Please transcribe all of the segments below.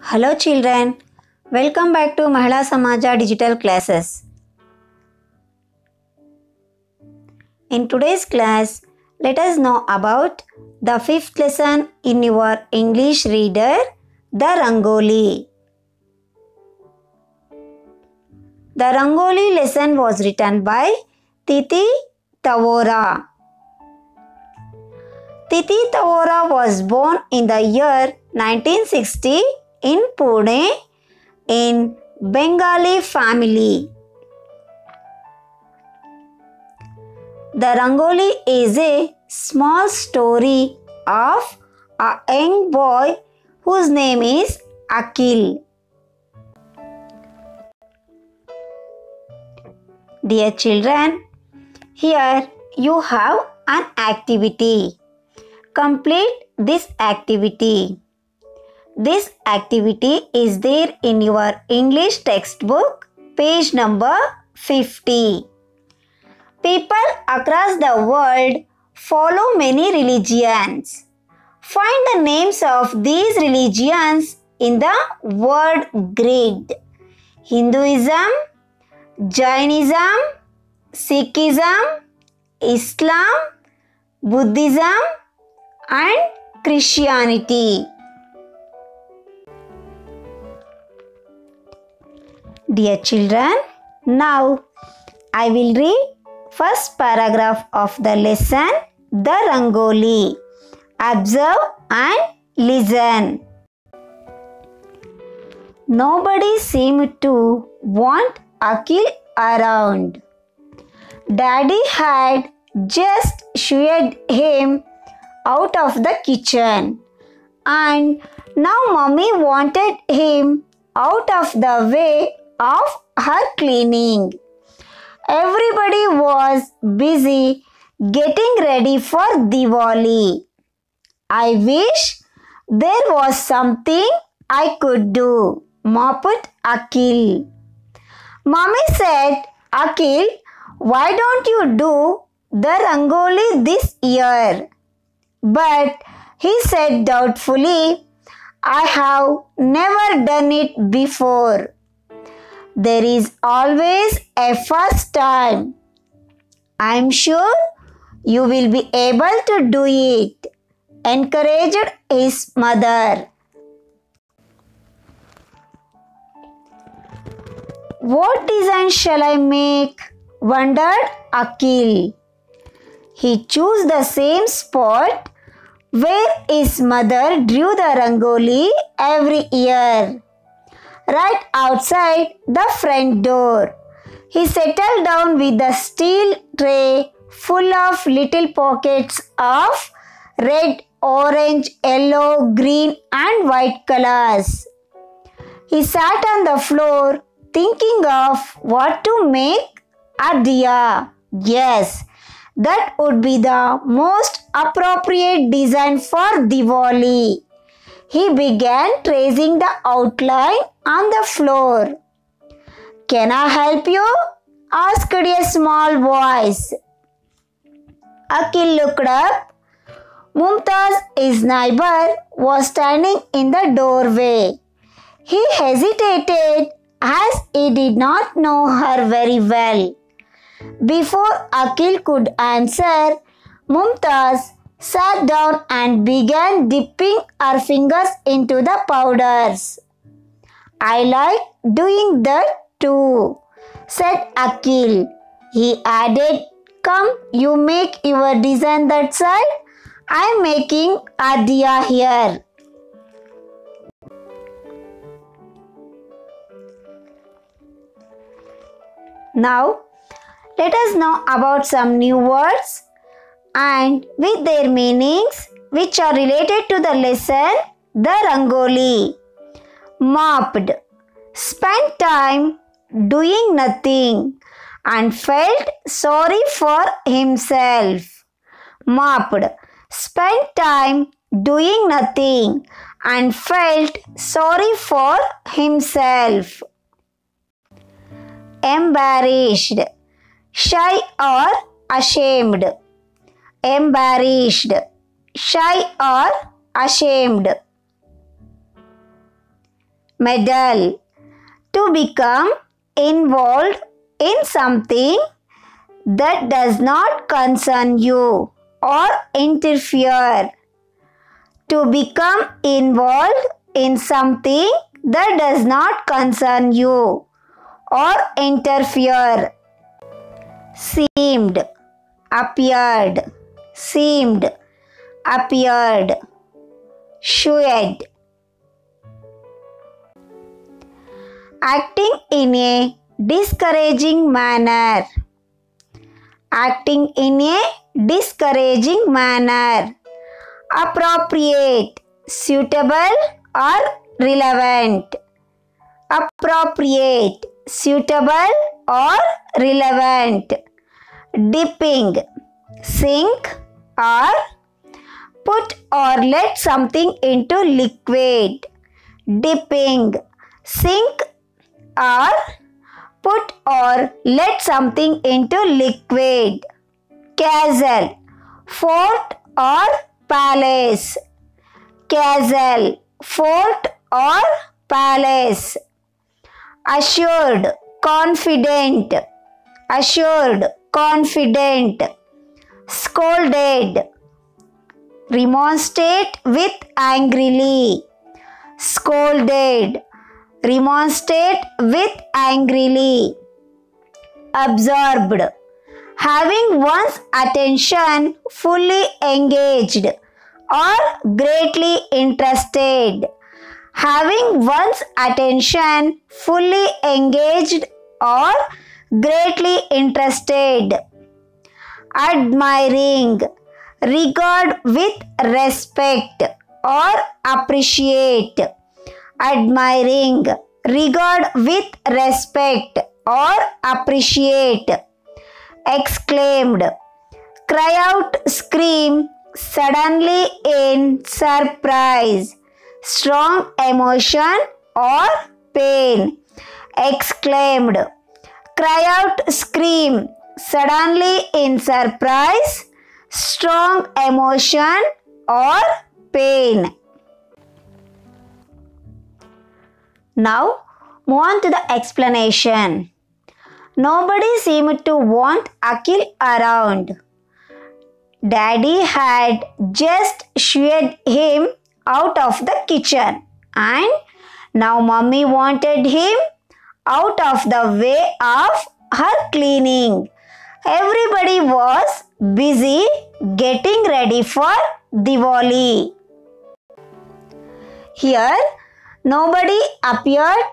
Hello children, welcome back to Mahila Samaja digital classes. In today's class, let us know about the fifth lesson in your English reader, the Rangoli. The Rangoli lesson was written by Titi Tavora. Titi Tavora was born in the year 1960 in Pune in Bengali family. The Rangoli is a small story of a young boy whose name is Akhil. Dear children, here you have an activity. Complete this activity. This activity is there in your English textbook, page number 50. People across the world follow many religions. Find the names of these religions in the word grid. Hinduism, Jainism, Sikhism, Islam, Buddhism and Christianity. Dear children, now I will read first paragraph of the lesson, the Rangoli. Observe and listen. Nobody seemed to want Akhil around. Daddy had just shooed him out of the kitchen, and now Mummy wanted him out of the way of her cleaning. Everybody was busy getting ready for Diwali. I wish there was something I could do, mopped Akhil. Mommy said, Akhil, why don't you do the Rangoli this year? But he said doubtfully, I have never done it before. There is always a first time. I am sure you will be able to do it, encouraged his mother. What design shall I make? Wondered Akhil. He chose the same spot where his mother drew the Rangoli every year, right outside the front door. He settled down with the steel tray full of little pockets of red, orange, yellow, green and white colors. He sat on the floor thinking of what to make a diya. Yes, that would be the most appropriate design for Diwali. He began tracing the outline on the floor. Can I help you? Asked a small voice. Akhil looked up. Mumtaz, his neighbor, was standing in the doorway. He hesitated as he did not know her very well. Before Akhil could answer, Mumtaz sat down and began dipping her fingers into the powders. I like doing that too, said Akhil. He added, come, you make your design that side. I am making a diya here. Now, let us know about some new words and with their meanings which are related to the lesson, the Rangoli. Mopped, spent time doing nothing and felt sorry for himself. Mopped, spent time doing nothing and felt sorry for himself. Embarrassed, shy or ashamed. Embarrassed, shy or ashamed. meddle. To become involved in something that does not concern you or interfere. To become involved in something that does not concern you or interfere. Seemed, appeared, seemed, appeared, showed. Acting in a discouraging manner. Acting in a discouraging manner. Appropriate, suitable or relevant. Appropriate, suitable or relevant. Dipping, sink or put or let something into liquid. Dipping, sink or put or let something into liquid. Castle, fort or palace. Castle, fort or palace. Assured, confident. Assured, confident. Scolded, remonstrate with angrily. Scolded, remonstrate with angrily. Absorbed, having one's attention fully engaged or greatly interested. Having one's attention fully engaged or greatly interested. Admiring, regard with respect or appreciate. Admiring, regard with respect or appreciate. Exclaimed, cry out, scream suddenly in surprise, strong emotion or pain. Exclaimed, cry out, scream suddenly in surprise, strong emotion or pain. Now move on to the explanation. Nobody seemed to want Akhil around. Daddy had just shooed him out of the kitchen and now Mummy wanted him out of the way of her cleaning. Everybody was busy getting ready for Diwali. Here, nobody appeared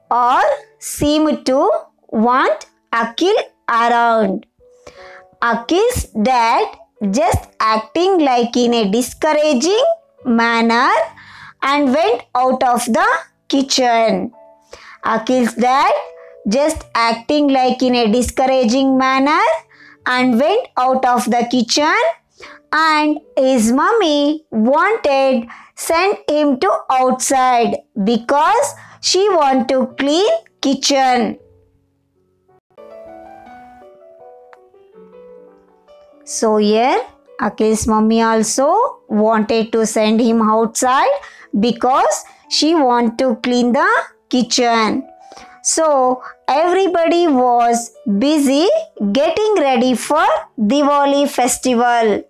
or seemed to want Akhil around. Akhil's dad just acting like in a discouraging manner and went out of the kitchen. Akhil's dad just acting like in a discouraging manner and went out of the kitchen, and his mummy wanted send him to outside because she want to clean kitchen. So here Akhil's mummy also wanted to send him outside because she want to clean the kitchen. So everybody was busy getting ready for Diwali festival.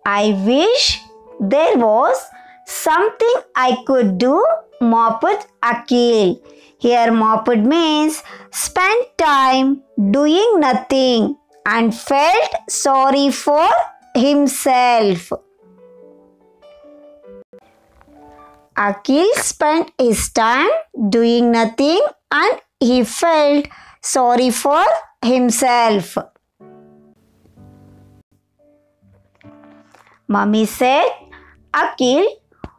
I wish there was something I could do, mopped Akhil. Here mopped means spent time doing nothing and felt sorry for himself. Akhil spent his time doing nothing and he felt sorry for himself. Mummy said, Akhil,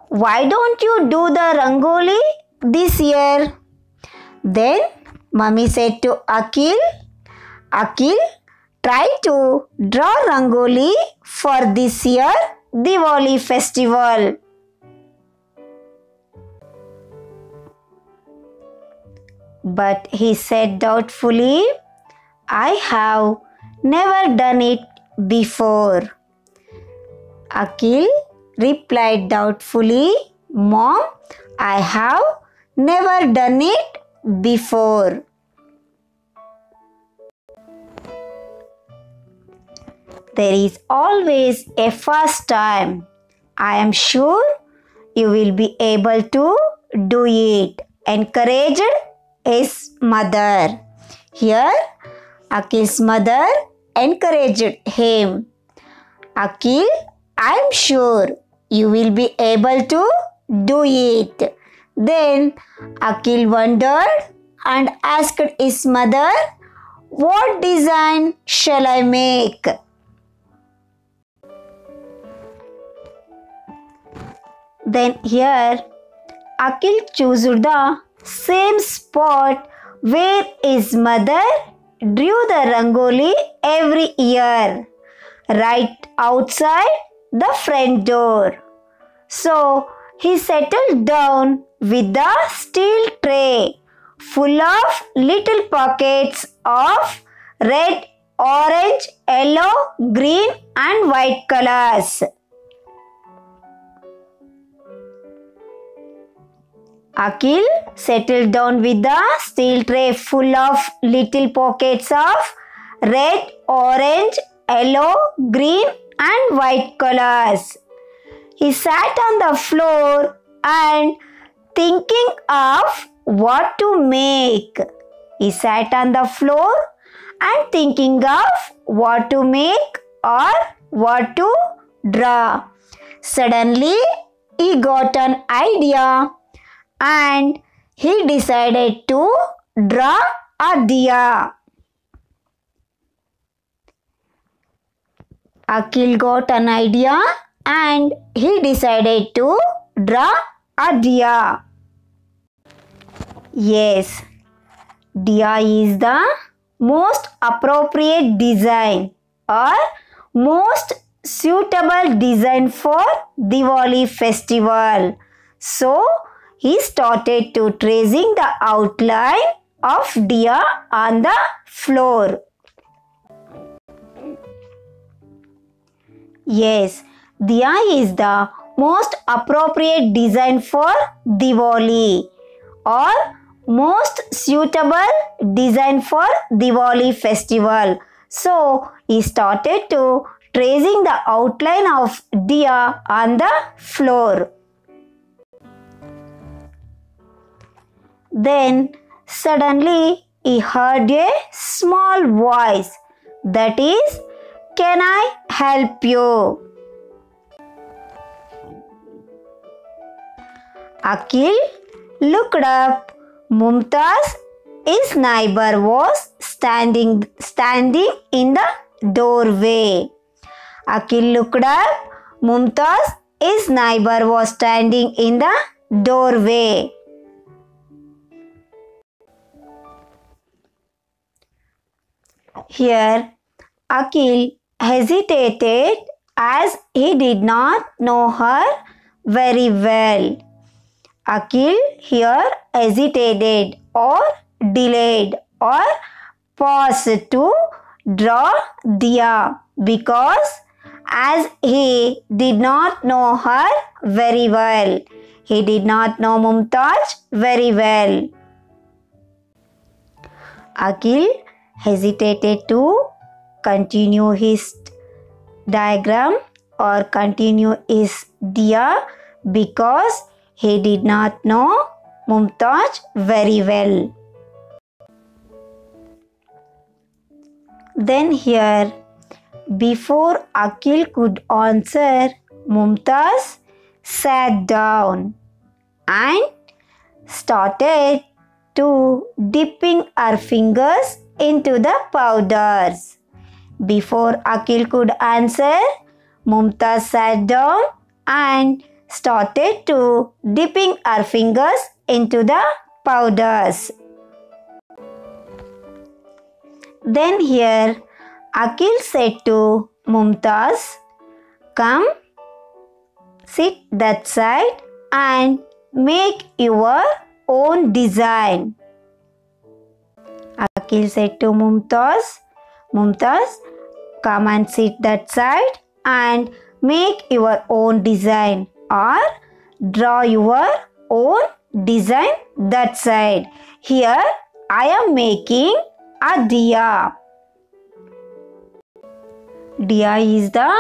why don't you do the Rangoli this year? Then Mummy said to Akhil, Akhil, try to draw Rangoli for this year Diwali festival. But he said doubtfully, I have never done it before. Akhil replied doubtfully, Mom, I have never done it before. There is always a first time. I am sure you will be able to do it, encouraged his mother. Here, Akil's mother encouraged him. Akil, I am sure you will be able to do it. Then Akil wondered and asked his mother, what design shall I make? Then here Akil chose the same spot where his mother drew the rangoli every year, right outside the front door. So he settled down with the steel tray full of little pockets of red, orange, yellow, green and white colors. Akil settled down with the steel tray full of little pockets of red, orange, yellow, green and white colors. He sat on the floor and thinking of what to make. He sat on the floor and thinking of what to make or what to draw. Suddenly, he got an idea and he decided to draw a diya. Akil got an idea and he decided to draw a diya. Yes, diya is the most appropriate design or most suitable design for Diwali festival. So, he started to tracing the outline of diya on the floor. Yes, diya is the most appropriate design for Diwali or most suitable design for Diwali festival. So, he started to tracing the outline of diya on the floor. Then suddenly he heard a small voice, that is, can I help you? Akil looked up. Mumtaz, his neighbor, was standing in the doorway. Akil looked up. Mumtaz, his neighbor, was standing in the doorway. Here, Akil hesitated as he did not know her very well. Akil here hesitated or delayed or paused to draw diya because as he did not know her very well. He did not know Mumtaz very well. Akil hesitated to continue his diagram or continue his diya because he did not know Mumtaz very well. Then here, before Akil could answer, Mumtaz sat down and started to dipping her fingers into the powders. Before Akil could answer, Mumtaz sat down and started to dipping her fingers into the powders. Then here Akil said to Mumtaz, come, sit that side and make your own design. Akil said to Mumtaz, come and sit that side and make your own design or draw your own design that side. Here I am making a diya. Diya is the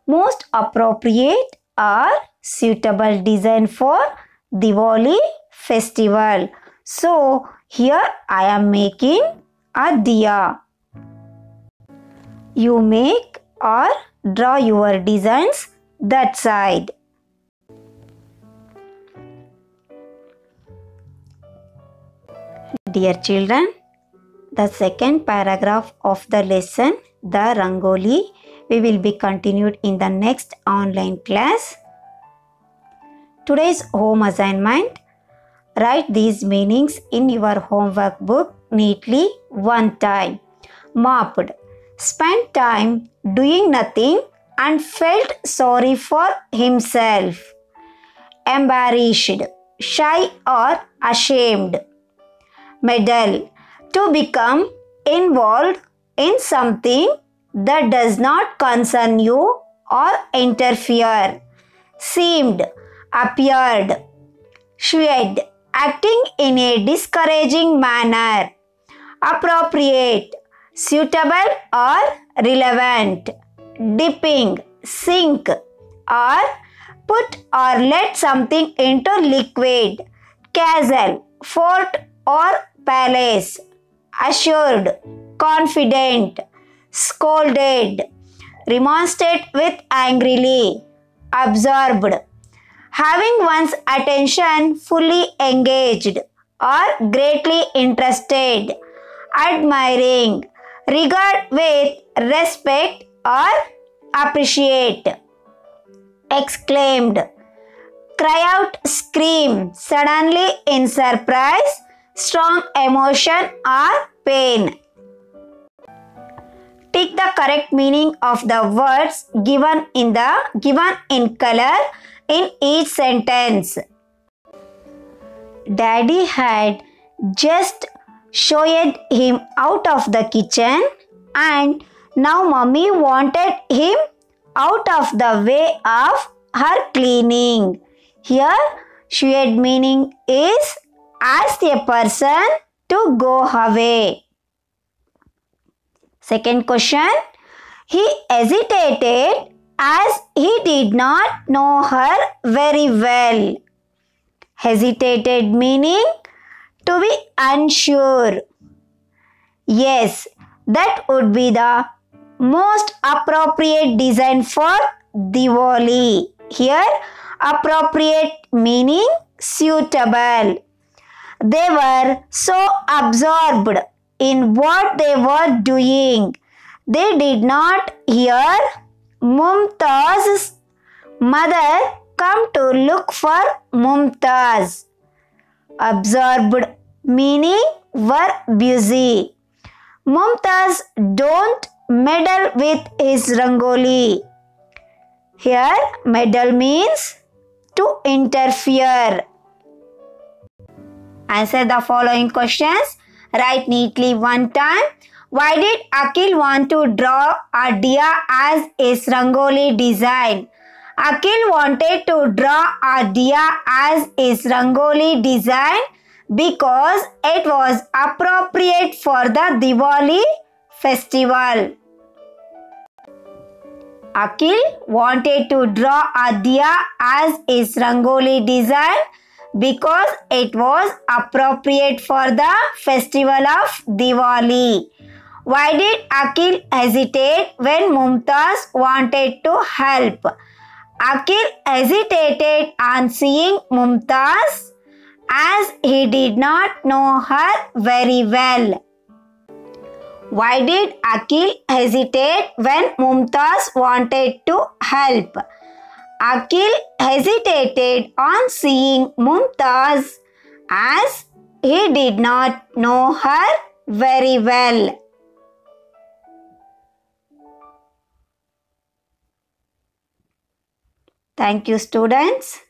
most appropriate or suitable design for Diwali festival. So here I am making a diya. You make or draw your designs that side. Dear children, the second paragraph of the lesson, the Rangoli, we will be continued in the next online class. Today's home assignment, write these meanings in your homework book neatly one time. Mopped, spent time doing nothing and felt sorry for himself. Embarrassed, shy or ashamed. Meddle, to become involved in something that does not concern you or interfere. Seemed, appeared. Swayed, acting in a discouraging manner. Appropriate, suitable or relevant. Dipping, sink or put or let something into liquid. Castle, fort or palace. Assured, confident. Scolded, remonstrate with angrily. Absorbed, having one's attention fully engaged or greatly interested. Admiring, regard with respect or appreciate. Exclaimed, cry out, scream suddenly in surprise, strong emotion or pain. Tick the correct meaning of the words given in color in each sentence. Daddy had just showed him out of the kitchen and now Mummy wanted him out of the way of her cleaning. Here, showed meaning is ask a person to go away. Second question, he hesitated as he did not know her very well. Hesitated meaning to be unsure. Yes, that would be the most appropriate design for Diwali. Here, appropriate meaning suitable. They were so absorbed in what they were doing. They did not hear Mumtaz's mother come to look for Mumtaz. Absorbed meaning were busy. Mumtaz don't meddle with his Rangoli. Here meddle means to interfere. Answer the following questions. Write neatly one time. Why did Akhil want to draw a diya as his Rangoli design? Akhil wanted to draw a diya as his Rangoli design because it was appropriate for the Diwali festival. Akhil wanted to draw a diya as his Rangoli design because it was appropriate for the festival of Diwali. Why did Akhil hesitate when Mumtaz wanted to help? Akhil hesitated on seeing Mumtaz as he did not know her very well. Why did Akhil hesitate when Mumtaz wanted to help? Akhil hesitated on seeing Mumtaz as he did not know her very well. Thank you, students.